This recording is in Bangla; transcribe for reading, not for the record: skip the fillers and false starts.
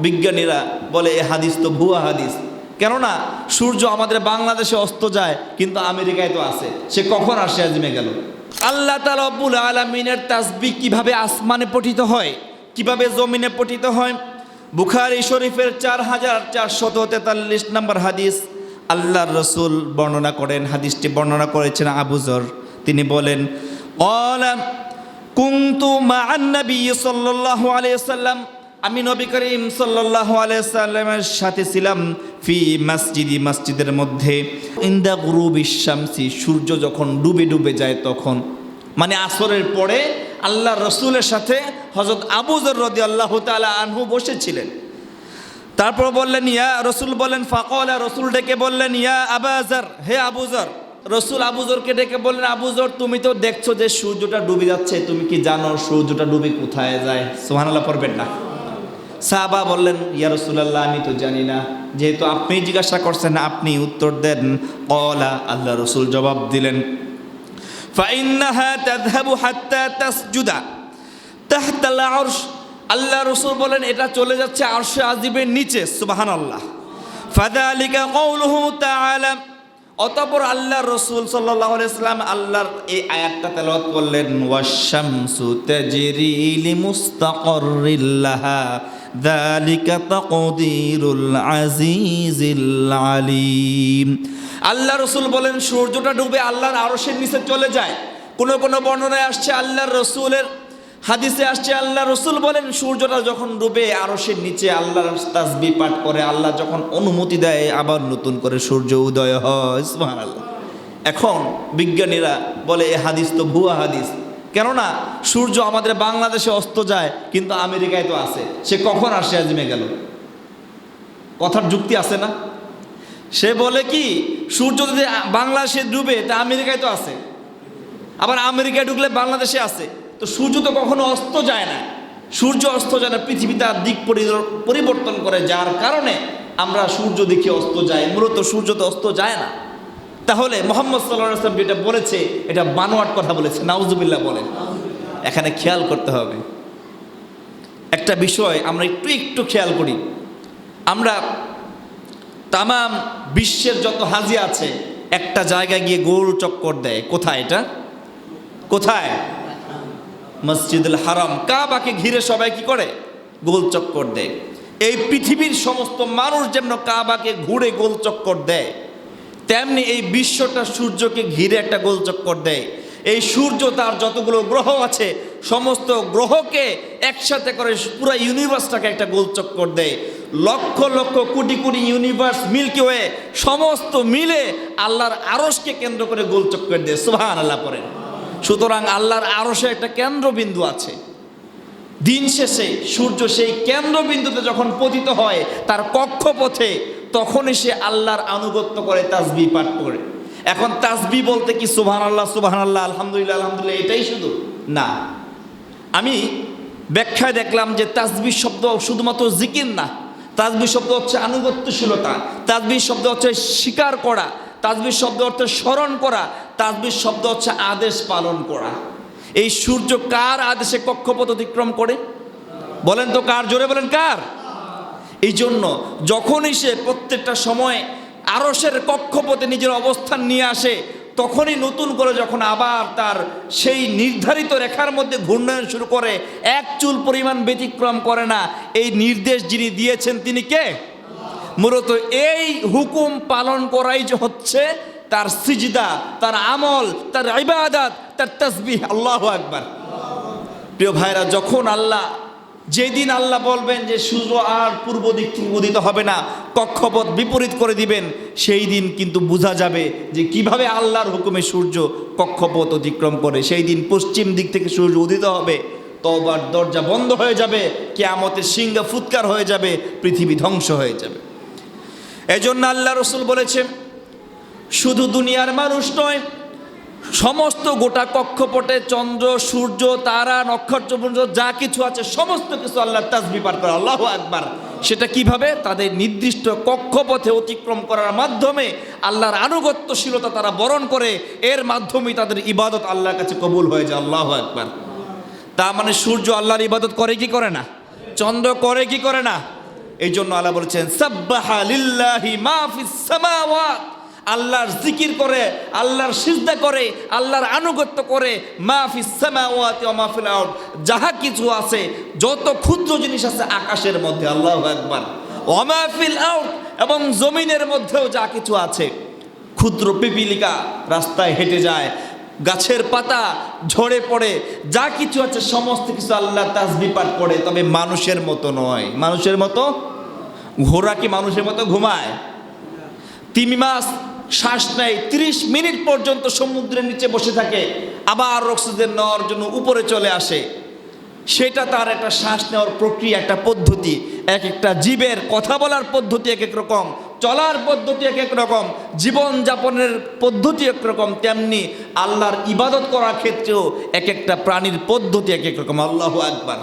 বিজ্ঞানীরা বলে এই হাদিস তো ভুয়া হাদিস। কেননা সূর্য আমাদের বাংলাদেশে অস্ত যায়, কিন্তু আমেরিকায় তো আছে। সে কখন আসে আজিমে গেল? আল্লাহ তাআলা রব্বুল আলামিনের তাসবিহ কিভাবে আসমানে পঠিত হয়, কিভাবে জমিনে পঠিত হয়, বুখারী শরীফের 4443 নম্বর হাদিস আল্লাহর রসুল বর্ণনা করেন। হাদিসটি বর্ণনা করেছেন আবু যর। তিনি বলেন, ক্বালা কুনতু মা'আন নবী সাল্লাল্লাহু আলাইহি ওয়াসাল্লাম, আমি নবী করিম সাল্লাল্লাহু আলাইহি ওয়াসাল্লামের সাথে ছিলাম, ফি মসজিদের মধ্যে, ইনদা গুরুবিশ শামসি, সূর্য যখন ডুবে ডুবে যায় তখন, মানে আসরের পরে আল্লাহর রসুলের সাথে হযরত আবু যর রাদিয়াল্লাহু তাআলা আনহু বসেছিলেন। তারপর বললেন, ইয়া রসুল বলেন, ফাকালা, রসুল ডেকে বললেন, ইয়া আবা যর, হে আবু যর। রসুল আবু যরকে ডেকে বললেন, আবু যর, তুমি তো দেখছো যে সূর্যটা ডুবে যাচ্ছে, তুমি কি জানো সূর্যটা ডুবে কোথায় যায়? সুবহানাল্লাহ পড়বেন না? সাহাবা বললেন, ইয়া রাসূলুল্লাহ, আমি তো জানি না, যেহেতু আপনি জিজ্ঞাসা করছেন আপনি উত্তর দেন। ক্বালা, আল্লাহ রসুল জবাব দিলেন, ফাইন্নাহা তাযহাবু হাত্তা তাসজুদা তাহতাল আরশ। আল্লাহ রসুল বলেন, এটা চলে যাচ্ছে আরশে আজিমের নিচে। সুবহানাল্লাহ। ফাযালিকা কাউলুহু তাআলা, অতঃপর আল্লাহ রসুল সাল্লাল্লাহু আলাইহি ওয়াসাল্লাম আল্লাহর এই আয়াতটা তেলাওয়াত করলেন, ওয়াশ-শামসু তাজরি লিমুস্তাকাররিল লাহা যালিকা তাকদীরুল আজিজিল আলীম। আল্লাহ রসুল বলেন, সূর্যটা ডুবে আল্লাহর আরশের নিচে চলে যায়। কোন কোন বর্ণনায় আসছে, আল্লাহর রসুলের হাদিসে আসছে, আল্লাহ রসুল বলেন, সূর্যটা যখন ডুবে আরশের নিচে আল্লাহর তাসবিহ পাঠ করে, আল্লাহ যখন অনুমতি দেয় আবার নতুন করে সূর্য উদয় হয়। সুবহানাল্লাহ। এখন বিজ্ঞানীরা বলে এই হাদিস তো ভুয়া হাদিস। কেননা সূর্য আমাদের বাংলাদেশে অস্ত যায়, কিন্তু আমেরিকায় তো আছে। সে কখন আসে আজিমে গেল? কথার যুক্তি আছে না? সে বলে কি, সূর্য যদি বাংলাদেশে ডুবে তা আমেরিকায় তো আছে, আবার আমেরিকায় ঢুকলে বাংলাদেশে আছে। তো সূর্য তো কখনো অস্ত যায় না। সূর্য অস্ত যায় না, পৃথিবী তার দিক পরিবর্তন করে, যার কারণে আমরা সূর্য দেখি অস্ত যায়। মূলত সূর্য তো অস্ত যায় না। তাহলে মুহাম্মদ সাল্লাল্লাহু আলাইহি ওয়াসাল্লাম যেটা বলেছে এটা বানোয়াট কথা বলেছে। নাউজুবিল্লাহ বলেন। এখানে খেয়াল করতে হবে একটা বিষয়, আমরা একটু খেয়াল করি। আমরা তামাম বিশ্বের যত হাজি আছে একটা জায়গায় গিয়ে গোল চক্কর দেয়। কোথায় এটা? কোথায়? মসজিদুল হারাম, কাবাকে ঘিরে সবাই কি করে? গোল চক্কর দেয়। এই পৃথিবীর সমস্ত মানুষ যেমন কাবাকে ঘুরে গোল চক্কর দেয়, তেমনি এই বিশ্বটা সূর্যকে ঘিরে একটা গোল চক্কর দেয়। এই সূর্য তার যতগুলো গ্রহ আছে সমস্ত গ্রহকে একসাথে করে পুরো ইউনিভার্সটাকে একটা গোল চক্কর দেয়। Lakh lakh crore crore universe, milky way সমস্ত মিলে আল্লাহর আরশকে কেন্দ্র করে গোল চক্কর দেয়। সুবহানাল্লাহ পড়েন। সুতরাং আল্লাহর আরশে একটা কেন্দ্রবিন্দু আছে। দিন শেষে সূর্য সেই কেন্দ্রবিন্দুতে যখন পতিত হয় তার কক্ষপথে, তখনই সে আল্লাহর আনুগত্য করে, তাসবিহ পাঠ করে। এখন তাসবিহ বলতে কি সুবহানাল্লাহ সুবহানাল্লাহ আলহামদুলিল্লাহ আলহামদুলিল্লাহ এটাই শুধু না? আমি ব্যাখ্যায় দেখলাম যে তাসবিহ শব্দ শুধুমাত্র জিকির না। তাসবিহ শব্দ হচ্ছে আনুগত্যশীলতা, তাসবিহ শব্দ হচ্ছে স্বীকার করা, তাসবিহ শব্দ হচ্ছে স্মরণ করা, তাসবিহ শব্দ হচ্ছে আদেশ পালন করা। এই সূর্য কার আদেশে কক্ষপথ অতিক্রম করে? বলেন তো কার? জোরে বলেন কার? এই জন্য যখনই সে প্রত্যেকটা সময় আরশের কক্ষপথে নিজের অবস্থান নিয়ে আসে, তখনই নতুন করে যখন আবার তার সেই নির্ধারিত রেখার মধ্যে ঘূর্ণায়ন শুরু করে, এক চুল পরিমাণ ব্যতিক্রম করে না। এই নির্দেশ যিনি দিয়েছেন তিনি কে? মূলত এই হুকুম পালন করাই যে হচ্ছে তার সিজদা, তার আমল, তার ইবাদত, তার তাসবিহ। আল্লাহু আকবার। প্রিয় ভাইরা, যখন আল্লাহ, যেদিন আল্লাহ বলবেন যে সূর্য আর পূর্ব দিক থেকে উদিত হবে না, কক্ষপথ বিপরীত করে দিবেন, সেই দিন কিন্তু বোঝা যাবে যে কিভাবে আল্লাহর হুকুমে সূর্য কক্ষপথ অতিক্রম করে। সেই দিন পশ্চিম দিক থেকে সূর্য উদিত হবে, তওবার দরজা বন্ধ হয়ে যাবে, কিয়ামতের সিংহা ফুৎকার হয়ে যাবে, পৃথিবী ধ্বংস হয়ে যাবে। এজন্য আল্লাহ রসুল বলেছেন, শুধু দুনিয়ার মানুষ নয়, সমস্ত গোটা কক্ষপটে চন্দ্র, সূর্য, তারা, নক্ষত্রপুঞ্জ যা কিছু আছে সমস্ত কিছু আল্লাহর তাসবিহ পাঠ করে। আল্লাহু আকবার। সেটা কিভাবে? তাদের নির্দিষ্ট কক্ষপথে অতিক্রম করার মাধ্যমে আল্লাহর আনুগত্যশীলতা তারা বরণ করে, এর মাধ্যমেই তাদের ইবাদত আল্লাহর কাছে কবুল হয়ে যায়। আল্লাহু আকবার। তার মানে সূর্য আল্লাহর ইবাদত করে কি করে না? চন্দ্র করে কি করে না? এই জন্য আল্লাহ বলেছেন সাব্বাহা লিল্লাহি মা ফিস সামাওয়াত, আল্লাহর জিকির করে, আল্লাহর সিজদা করে, আল্লাহর আনুগত্য করে, মা ফিস সামাওয়াতি ওয়া মা ফিল আরদ, যাহা কিছু আছে, যত ক্ষুদ্র জিনিস আছে আকাশের মধ্যে, আল্লাহু আকবার, ওয়া মা ফিল আরদ, এবং জমিনের মধ্যেও যা কিছু আছে, ক্ষুদ্র পিপিলিকা রাস্তায় হেঁটে যায়, গাছের পাতা ঝরে পড়ে, যা কিছু আছে সমস্ত কিছু আল্লাহ তাসবিহ পাঠ করে, তবে মানুষের মতো নয়। মানুষের মতো? ঘোড়া কি মানুষের মতো ঘুমায়? তিমি মাছ শ্বাস নেয়, 30 মিনিট পর্যন্ত সমুদ্রের নিচে বসে থাকে, আবার অক্সিজেন নেওয়ার জন্য উপরে চলে আসে। সেটা তার একটা শ্বাস নেওয়ার প্রক্রিয়া, একটা পদ্ধতি। এক একটা জীবের কথা বলার পদ্ধতি এক এক রকম, চলার পদ্ধতি এক এক রকম, জীবন যাপনের পদ্ধতি এক রকম। তেমনি আল্লাহর ইবাদত করার ক্ষেত্রেও এক একটা প্রাণীর পদ্ধতি এক এক রকম। আল্লাহু আকবার।